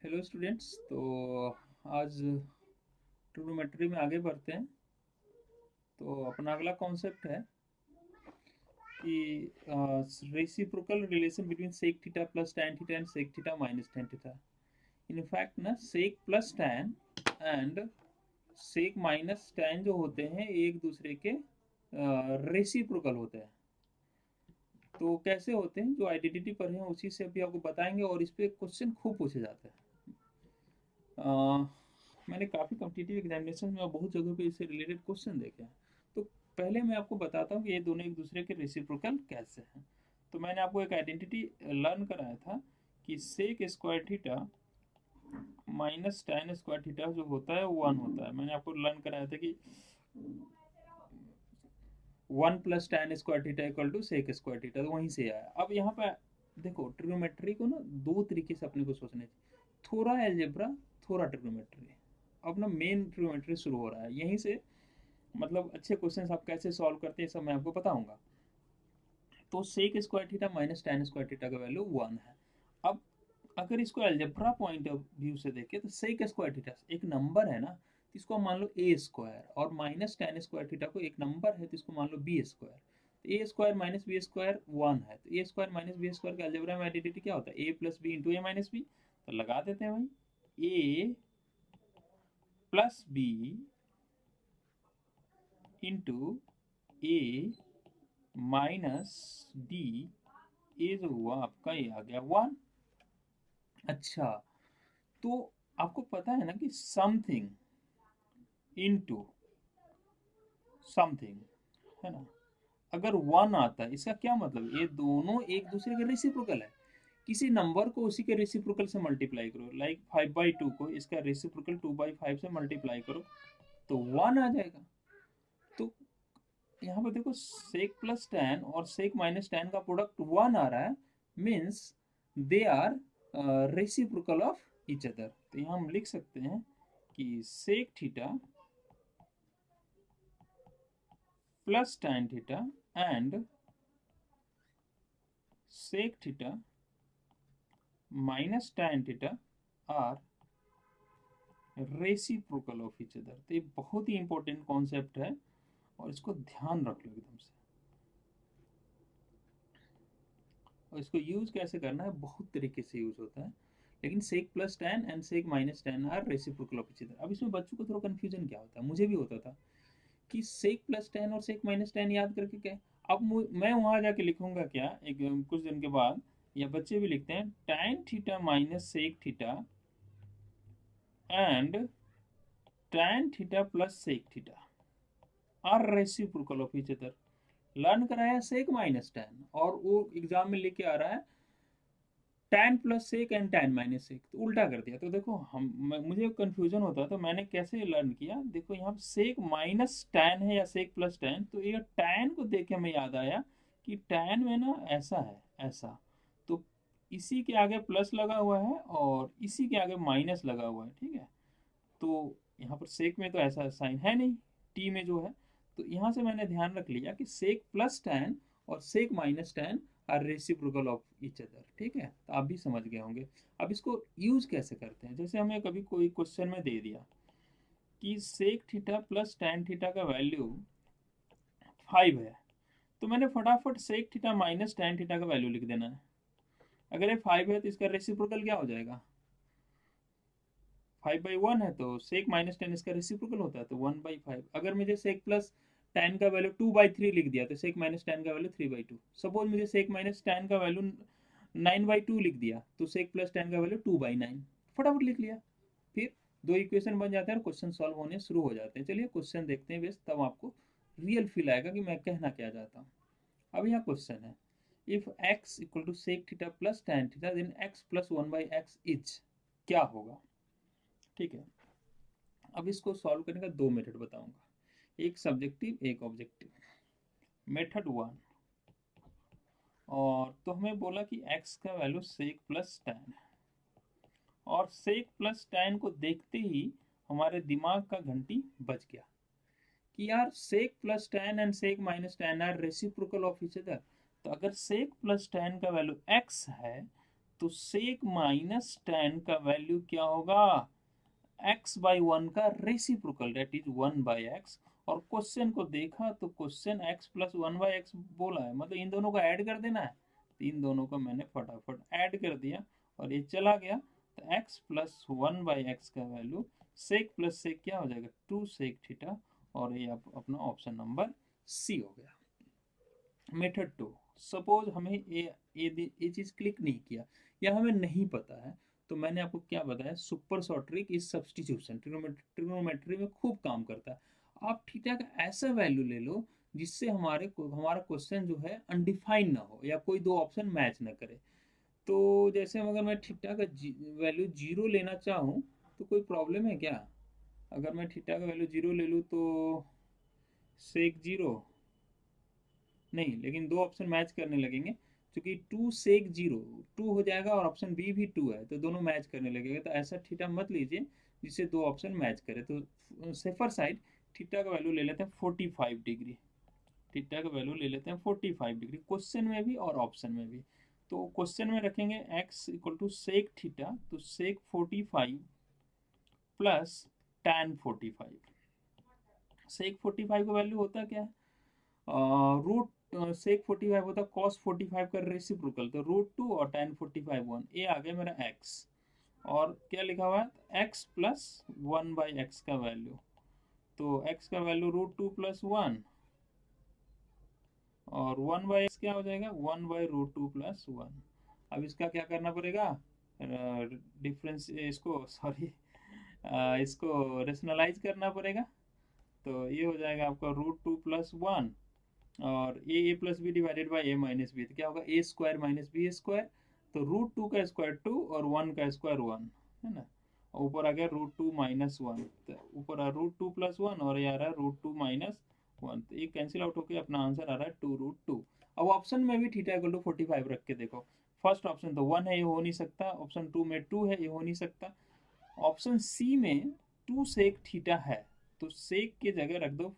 Hello students. तो आज trigonometry में आगे बढ़ते हैं। तो अपना अगला कॉन्सेप्ट है कि reciprocal relation between sec theta plus tan theta and sec theta minus tan theta. In fact ना sec plus tan and sec minus tan जो होते हैं एक दूसरे के रेसिप्रोकल होते हैं। तो कैसे होते हैं जो आइडेंटिटी पर हैं उसी से अभी आपको बताएंगे, और इस पे क्वेश्चन खूब पूछे जाते हैं। मैंने काफ़ी कॉम्पिटिटिव एग्जामिनेशन में और बहुत जगह पे इससे रिलेटेड क्वेश्चन देखे हैं। तो पहले मैं आपको बताता हूँ कि ये दोनों एक दूसरे के रेसिप्रोकल कैसे हैं। तो मैंने आपको एक आइडेंटिटी लर्न कराया था कि sec square theta minus tan square theta जो होता है वन होता है। मैंने आपको लर्न कराया था कि one plus tan square theta equal to sec square theta, तो वहीं से आया। अब यहाँ पे देखो, ट्रिग्नोमेट्री को ना दो तरीके से अपने को सोचना चाहिए, थोड़ा एल्जेब्रा, थोड़ा ट्रिग्नोमेट्री। अब ना मेन ट्रिग्नोमेट्री शुरू हो रहा है यहीं से। मतलब अच्छे क्वेश्चंस आप कैसे सॉल्व करते हैं सब मैं आपको बताऊंगा। तो sec square theta minus tan square theta का वैल्यू वन है। अब अगर इसको एल्जेब्रा पॉइंट ऑफ व्यू से देखें तो सेक स्क्वायर थीटा एक नंबर है ना, तो इसको मान लो ए स्क्वायर, और माइनस टैन स्क्वायर थीटा को एक नंबर है तो इसको मान लो बी स्क्वायर। तो A square minus B square one है, तो A square minus B square का एल्जेब्रा में आइडेंटिटी क्या होता है? A plus B into A minus B. तो लगा देते हैं भाई, A plus B into A minus D, ये जो हुआ आपका ये आ गया वन। अच्छा, तो आपको पता है ना कि समथिंग इनटू समथिंग, है ना? अगर वन आता है इसका क्या मतलब, ये दोनों एक दूसरे के रेसिप्रोकल है। किसी नंबर को उसी के रेसिप्रोकल से मल्टीप्लाई करो, लाइक 5/2 को इसका रेसिप्रोकल 2/5 से मल्टीप्लाई करो तो वन आ जाएगा। तो यहाँ पर देखो, सेक प्लस टेन और सेक माइनस टेन का प्रोडक्ट वन आ रहा है, means they are reciprocal of each other. तो यहाँ हम लिख सकते हैं कि sec theta plus tan theta and sec theta minus tan theta are reciprocal of each other. तो ये बहुत ही इंपॉर्टेंट कॉन्सेप्ट है और इसको ध्यान रख लो एकदम से। और इसको यूज कैसे करना है, बहुत तरीके से यूज होता है, लेकिन sec plus tan and sec minus tan are reciprocal of each other. अब इसमें बच्चों को थोड़ा कंफ्यूजन क्या होता है, मुझे भी होता था कि सेक प्लस टैन और सेक माइनस टैन याद करके क्या है। अब मैं वहां जाके लिखूंगा क्या, एक कुछ दिन के बाद, या बच्चे भी लिखते हैं tan theta minus sec theta and tan theta plus sec theta are reciprocal of each other. Learn कराया सेक माइनस टैन, और वो एग्जाम में लेके आ रहा है tan plus sec and tan minus sec, तो उल्टा कर दिया। तो देखो मुझे कंफ्यूजन होता तो मैंने कैसे लर्न किया, देखो यहाँ सेक माइनस टैन है या सेक प्लस टैन, तो ये टैन को देख के हमें याद आया कि टैन में ना ऐसा है, ऐसा। तो इसी के आगे प्लस लगा हुआ है और इसी के आगे माइनस लगा हुआ है, ठीक है। तो यहाँ पर सेक में तो ऐसा साइन है नहीं, टी में जो है। तो यहाँ से मैंने ध्यान रख लिया कि सेक प्लस टैन और sec minus tan are reciprocal of each other, ठीक है। तो आप भी समझ गए होंगे। अब इसको यूज कैसे करते हैं, जैसे हमें कभी कोई क्वेश्चन में दे दिया कि sec theta plus tan theta का वैल्यू 5 है, तो मैंने फटाफट sec theta minus tan theta का वैल्यू लिख देना है। अगर ये 5 है तो इसका रेसिप्रोकल क्या हो जाएगा, 5/1 है, तो सेक माइनस टेन इसका रेसिप्रोकल होता है, तो 1/5। अगर मुझे सेक प्लस टेन का वैल्यू 2/3 लिख दिया तो सेक माइनस टेन का वैल्यू 3/2। सपोज मुझे सेक माइनस टेन का वैल्यू 9/2 लिख दिया तो सेक प्लस टेन का वैल्यू 2/9, फटाफट लिख लिया। फिर दो इक्वेशन बन जाते हैं और क्वेश्चन सॉल्व होने शुरू हो जाते हैं। चलिए क्वेश्चन देखते हैं बेस, तब आपको रियल फील आएगा कि मैं कहना क्या चाहता हूँ। अब यहाँ क्वेश्चन है, if x equal to sec theta plus tan theta then x plus 1/x is, क्या होगा? ठीक है। अब इसको सॉल्व करने का दो मेथड बताऊंगा, एक सब्जेक्टिव एक ऑब्जेक्टिव। मेथड वन, और तो हमें बोला कि x का वैल्यू सेक प्लस टैन है, और सेक प्लस टैन को देखते ही हमारे दिमाग का घंटी बज गया कि यार sec plus tan and sec minus tan are reciprocal of each other. तो अगर सेक प्लस टैन का वैल्यू x है तो सेक माइनस टेन का वैल्यू क्या होगा, x बाई वन का रेसिप्रोकल, दैट इज 1/x। और क्वेश्चन को देखा तो क्वेश्चन x प्लस 1/x बोला है, मतलब इन दोनों को ऐड कर देना है। तो इन दोनों को मैंने फटाफट ऐड कर दिया और ये चला गया। तो x प्लस 1/x का वैल्यू सेक प्लस सेक क्या हो जाएगा, 2 सेक थीटा। और ये अपना ऑप्शन नंबर सी हो गया। मेथड 2, सपोज हमें ये चीज क्लिक नहीं किया या हमें नहीं पता है, तो मैंने आपको क्या बताया, super short trick is substitution, trigonometry में खूब काम करता है। आप थीटा का ऐसा वैल्यू ले लो जिससे हमारा क्वेश्चन जो है अनडिफाइंड ना हो या कोई दो ऑप्शन मैच ना करे। तो जैसे अगर मैं थीटा का वैल्यू जीरो लेना चाहूँ तो कोई प्रॉब्लम है क्या? अगर मैं थीटा का वैल्यू जीरो ले लूँ तो सेक जीरो नहीं, लेकिन दो ऑप्शन मैच करने लगेंगे, क्योंकि टू सेक जीरो टू हो जाएगा और ऑप्शन बी भी टू है, तो दोनों मैच करने लगेगा। तो ऐसा थीटा मत लीजिए जिससे दो ऑप्शन मैच करे। तो सेफर साइड थीटा का वैल्यू ले लेते हैं 45 डिग्री। थीटा का वैल्यू ले लेते हैं 45 डिग्री, क्वेश्चन में भी और ऑप्शन में भी। तो क्वेश्चन में रखेंगे x equal to sec theta, तो सेक 45 प्लस tan 45। सेक 45 का वैल्यू होता क्या है, रूट सेक 45 होता है कॉस 45 का रेसिप्रोकल, तो रूट 2 और tan 45 1। ये आ गया मेरा x, और क्या लिखा हुआ है x प्लस 1/x का वैल्यू। तो x का वैल्यू रूट 2 प्लस 1 और 1/x क्या हो जाएगा, 1/√2 प्लस 1। अब इसका क्या करना पड़ेगा, डिफरेंस इसको सॉरी इसको रेशनलाइज करना पड़ेगा। तो ये हो जाएगा आपका रूट 2 प्लस 1 और A plus B divided by A minus B, तो क्या होगा A square minus B square. तो रूट 2 का स्क्वायर 2 और 1 का स्क्वायर 1 है ना। ऊपर आ गया रूट 2 माइनस 1, तो ऊपर आ रूट 2 प्लस 1 और ये आ रहा है रूट 2 माइनस 1। तो ये कैंसिल आउट होकर अपना आंसर आ रहा है 2√2। अब ऑप्शन में भी थीटा इक्वल टू 45 रख के देखो। फर्स्ट ऑप्शन तो 1 है, ये हो नहीं सकता। ऑप्शन 2 में 2 है, ये हो नहीं सकता। ऑप्शन सी में 2 सेक थीटा है, तो सेक की जगह रख दो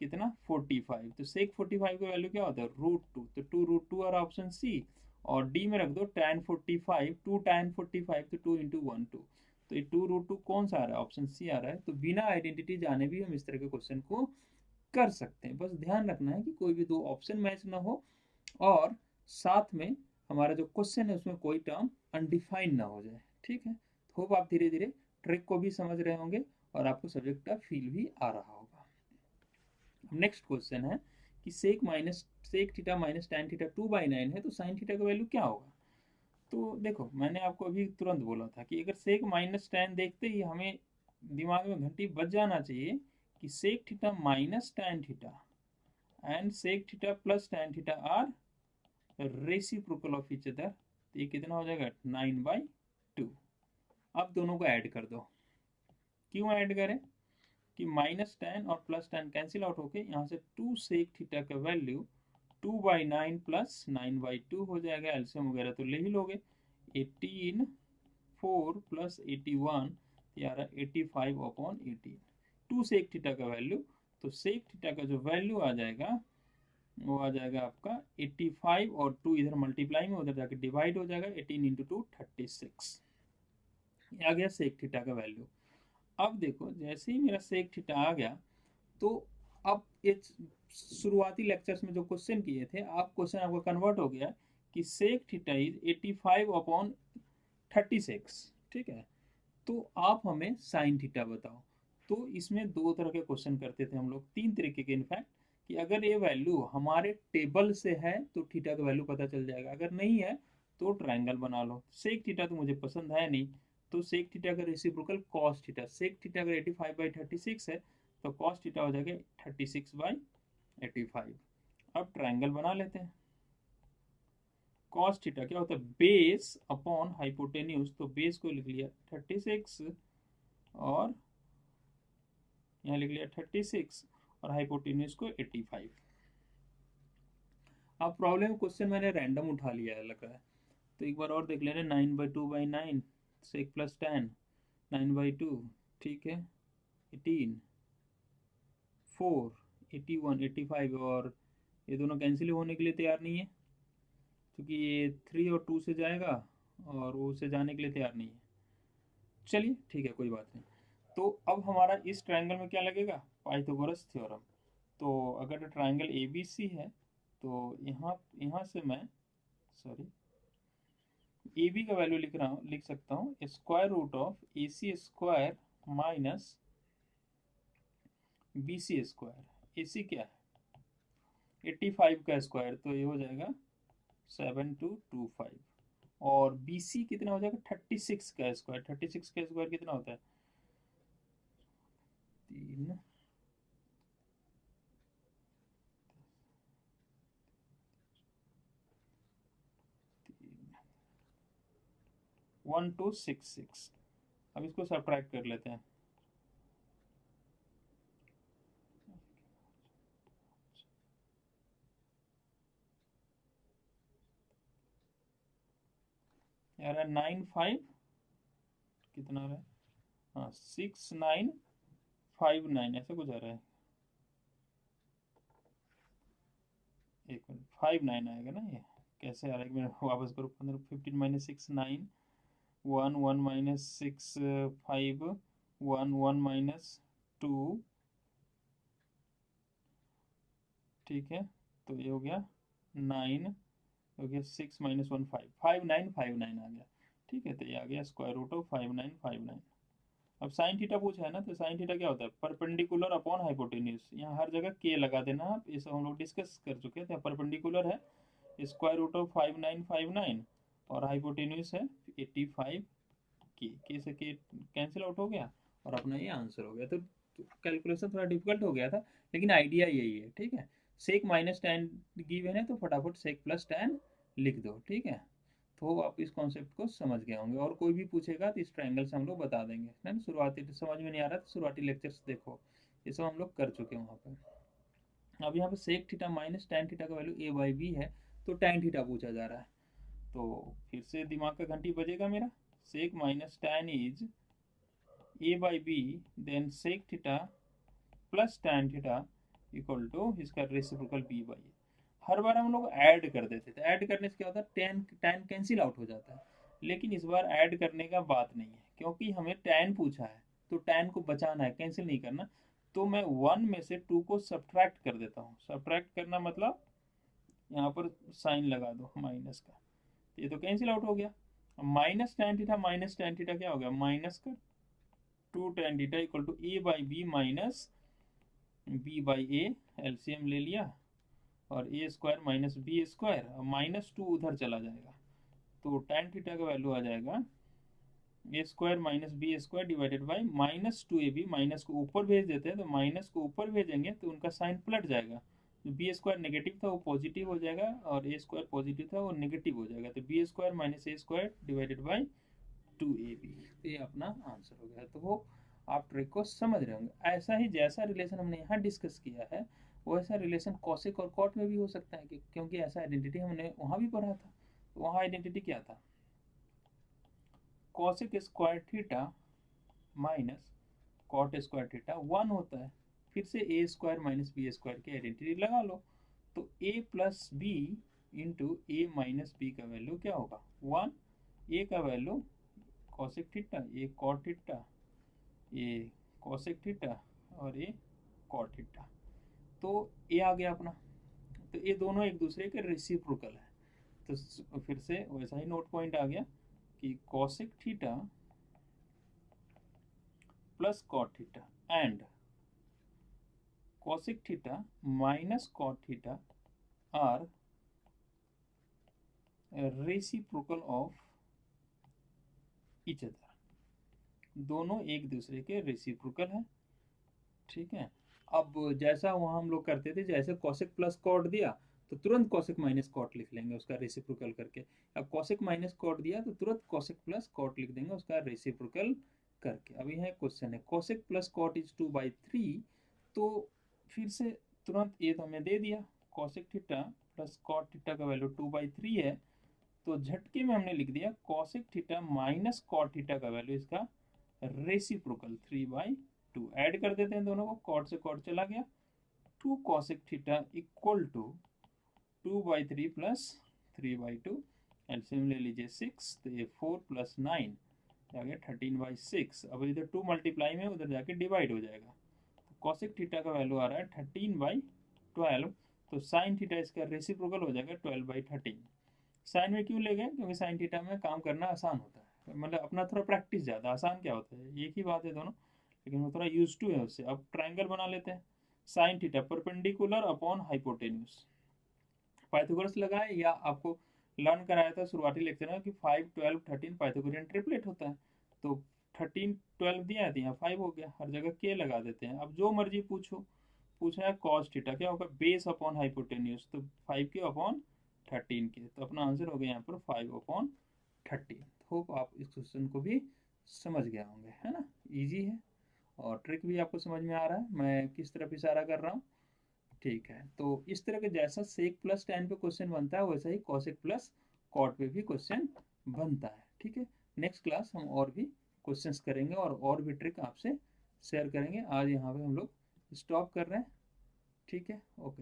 कितना 45। तो सेक 45 का वैल्यू क्या होता है रूट 2, तो 2√2 और ऑप्शन सी। और डी में रख दो tan 45, 2 tan 45 तो 2 इंटू 1 2। तो ये 2√2 कौन सा आ रहा है, ऑप्शन सी आ रहा है। तो बिना आइडेंटिटी जाने भी हम इस तरह के क्वेश्चन को कर सकते हैं। बस ध्यान रखना है कि कोई भी दो ऑप्शन मैच ना हो और साथ में हमारा जो क्वेश्चन है उसमें कोई टर्म अनडिफाइंड ना हो जाए। ठीक है, होप आप धीरे धीरे ट्रिक को भी समझ रहे होंगे और आपको सब्जेक्ट का फील भी आ रहा होगा। नेक्स्ट क्वेश्चन है कि sec theta minus tan theta 2/9 है, तो साइन थीटा का वैल्यू क्या होगा। तो देखो मैंने आपको अभी तुरंत बोला था कि अगर सेक माइनस tan देखते ही हमें दिमाग में घंटी बज जाना चाहिए कि sec theta minus tan theta and sec theta plus tan theta are reciprocal of each other. तो ये कितना हो जाएगा 9/2। अब दोनों को ऐड कर दो। क्यों ऐड करें कि माइनस टेन और प्लस टेन कैंसिल आउट होके यहाँ से 2 सेक थीटा का वैल्यू 2/9 प्लस 9/2 हो जाएगा। एल्सियम वगैरह तो ले ही लोगे। 18 4 प्लस 81 यार 85/18। 2 सेक थीटा का वैल्यू, तो सेक थीटा का जो वैल्यू आ जाएगा वो आ जाएगा आपका 85 और 2 इधर मल्टीप्लाई में उधर जाके डिवाइड हो जाएगा। 18 इंटू 2 36 आ गया सेक थीटा का वैल्यू। अब देखो जैसे ही मेरा सेक थीटा आ गया, तो अब ये शुरुआती लेक्चर्स में जो क्वेश्चन किए थे, आप क्वेश्चन आपका कन्वर्ट हो गया कि सेक थीटा इज 85/36। ठीक है, तो आप हमें साइन थीटा बताओ। तो इसमें दो तरह के क्वेश्चन करते थे हम लोग, तीन तरीके के इनफैक्ट, कि अगर ये वैल्यू हमारे टेबल से है तो थीटा का वैल्यू पता चल जाएगा, अगर नहीं है तो ट्रायंगल बना लो। सेक थीटा तो मुझे पसंद है नहीं, तो सेक थीटा का reciprocal cos theta. Sec theta अगर 85/36 है तो कॉस थीटा हो जाएगा 36/85। अब ट्रायंगल बना लेते हैं। कॉस थीटा क्या होता है, बेस अपॉन हाइपोटेन्यूज, तो बेस को लिख लिया 36 और यहाँ लिख लिया 36 और हाइपोटेन्यूज को 85। अब प्रॉब्लम क्वेश्चन मैंने रैंडम उठा लिया है लग रहा है, तो एक बार और देख ले रहे। 9/2/9 सेक प्लस टेन 9/2, ठीक है 18 4 81 85, और ये दोनों कैंसिल होने के लिए तैयार नहीं है क्योंकि ये 3 और 2 से जाएगा और वो उसे जाने के लिए तैयार नहीं है। चलिए ठीक है, कोई बात नहीं। तो अब हमारा इस ट्रायंगल में क्या लगेगा, पाइथागोरस थ्योरम। तो अगर ट्रायंगल ए बी सी है तो यहाँ यहाँ से मैं, सॉरी, ए बी का वैल्यू लिख सकता हूँ square root of A C square minus B C square. A C क्या है 85 का स्क्वायर, तो ये हो जाएगा 7225। और बी सी कितना हो जाएगा 36 का स्क्वायर। 36 का स्क्वायर कितना होता है 3, 1266। अब इसको सब्ट्रैक्ट कर लेते हैं। यार 95 कितना आ रहा है, हाँ 6959 ऐसा कुछ आ रहा है। एक मिनट, 59 आएगा ना ये, कैसे आ रहा है, एक मिनट वापस करो। 15 15 माइनस 6 9, 1 1 माइनस 6 5, 1 1 माइनस 2, ठीक है। तो ये हो गया 9, हो गया 6 माइनस 1 5, 5959 आ गया। ठीक है, तो ये आ गया स्क्वायर रूट ऑफ 5959। अब साइन थीटा पूछा है ना, तो साइन थीटा क्या होता है परपेंडिकुलर अपॉन हाइपोटेन्यूज। यहाँ हर जगह के लगा देना आप, इसे हम लोग डिस्कस कर चुके हैं। तो परपेंडिकुलर है स्क्वायर रूट ऑफ 5959 और हाइपोटेन्यूज है 85 के से के कैंसिल आउट हो गया और अपना ये आंसर हो गया। तो कैलकुलेशन थोड़ा डिफिकल्ट हो गया था, लेकिन आइडिया यही है। ठीक है, सेक माइनस टेन गिवन है तो फटाफट सेक प्लस टेन लिख दो। ठीक है, तो आप इस कॉन्सेप्ट को समझ गए होंगे। और कोई भी पूछेगा तो इस ट्रायंगल से हम लोग बता देंगे ना। शुरुआती समझ में नहीं आ रहा तो शुरुआती लेक्चर्स देखो, ये सब हम लोग कर चुके हैं वहाँ पर। अब यहाँ पे sec theta minus tan theta का वैल्यू ए बाई बी है, तो टेन थीटा पूछा जा रहा है। तो फिर से दिमाग का घंटी बजेगा मेरा। Sec minus tan is A by B, then sec theta plus tan theta equal to इसका रेसिप्रोकल बी बाई ए। हर बार हम लोग ऐड कर देते थे, ऐड करने से क्या होता है टेन टेन कैंसिल आउट हो जाता है। लेकिन इस बार ऐड करने का बात नहीं है, क्योंकि हमें टेन पूछा है तो टेन को बचाना है, कैंसिल नहीं करना। तो मैं वन में से टू को सब्ट्रैक्ट कर देता हूँ। सब्ट्रैक्ट करना मतलब यहाँ पर साइन लगा दो माइनस का, ये तो कैंसिल आउट हो गया। Minus tan theta minus tan theta क्या हो गया माइनस का two tan theta equal to A by B minus B by A. LCM ले लिया और A square minus B square, minus two उधर चला जाएगा तो टेन थीटा का वैल्यू आ जाएगा A square minus B square divided by minus two A B. Minus को ऊपर भेज देते हैं, तो माइनस को ऊपर भेजेंगे तो उनका साइन पलट जाएगा। जो बी स्क्वायर नेगेटिव था वो पॉजिटिव हो जाएगा और ए स्क्वायर पॉजिटिव था वो नेगेटिव हो जाएगा। तो B square minus A square divided by two A B, तो ये अपना आंसर हो गया। तो वो आप ट्रिक को समझ रहे होंगे। ऐसा ही जैसा रिलेशन हमने यहाँ डिस्कस किया है वैसा रिलेशन कॉसेक और कॉट में भी हो सकता है, क्योंकि ऐसा आइडेंटिटी हमने वहाँ भी पढ़ा था। तो वहाँ आइडेंटिटी क्या था, cosec square theta minus cot square theta one होता है। फिर से A square minus B square की आइडेंटिटी लगा लो, तो A plus B into A minus B का वैल्यू क्या होगा वन। ए का value cosec theta, A cot theta, ये कॉसेक थीटा और ये कॉट थीटा। तो ये आ गया अपना। तो ये दोनों एक दूसरे के रेसिप्रोकल है। तो फिर से वैसा ही नोट पॉइंट आ गया कि cosec theta plus cot theta and cosec theta minus cot theta are reciprocal of each other. दोनों एक दूसरे के रेसिप्रोकल है। ठीक है, अब जैसा वहाँ हम लोग करते थे, जैसे कॉसेक प्लस कॉट दिया तो तुरंत कॉसेक माइनस कॉट लिख लेंगे उसका रेसिप्रोकल करके। अब कॉसेक माइनस कॉट दिया तो तुरंत कॉसेक प्लस कॉट लिख देंगे उसका रेसिप्रोकल करके। अभी है क्वेश्चन है कॉसेक प्लस कॉट इज 2/3, तो फिर से तुरंत ये तो हमें दे दिया cosec theta plus cot theta का वैल्यू 2/3 है, तो झटके में हमने लिख दिया cosec theta minus cot theta का वैल्यू इसका रेसिप्रोकल 3/2। ऐड कर देते हैं दोनों को, कॉट से कॉट चला गया, 2 cosec theta equal to 2/3 plus 3/2। LCM ले लीजिए 6, तो ये 4 + 9 आ गया 13/6। अब इधर 2 मल्टीप्लाई में उधर जाके डिवाइड हो जाएगा, तो कॉसेक थीटा का वैल्यू आ रहा है 13/12। तो साइन थीटा इसका रेसिप्रोकल हो जाएगा 12/13। साइन में क्यों ले गए, क्योंकि साइन थीटा में काम करना आसान होता है, मतलब अपना थोड़ा प्रैक्टिस ज़्यादा, आसान क्या होता है एक ही बात है दोनों, लेकिन वो थोड़ा यूज टू है उससे। अब ट्राइंगल बना लेते हैं। Sine theta perpendicular upon hypotenuse, Pythagoras लगाए, या आपको लर्न कराया था शुरुआती लेक्चर में कि 5, 12, 13 पाइथागोरियन ट्रिपलेट होता है। तो 13, 12 दिया है तो यहाँ 5 हो गया, हर जगह के लगा देते हैं। अब जो मर्जी पूछो, पूछा है कॉस थीटा क्या होगा, बेस अपॉन हाइपोटेन्यूज, तो 5 के अपॉन 13 के, तो अपना आंसर हो गया यहाँ पर 5/13। होप आप इस क्वेश्चन को भी समझ गए होंगे, है ना, इजी है। और ट्रिक भी आपको समझ में आ रहा है मैं किस तरफ इशारा कर रहा हूँ। ठीक है, तो इस तरह के जैसा सेक प्लस टेन पे क्वेश्चन बनता है, वैसा ही कॉसेक प्लस कॉट पे भी क्वेश्चन बनता है। ठीक है, नेक्स्ट क्लास हम और भी क्वेश्चंस करेंगे और भी ट्रिक आपसे शेयर करेंगे। आज यहाँ पे हम लोग स्टॉप कर रहे हैं। ठीक है, ओके।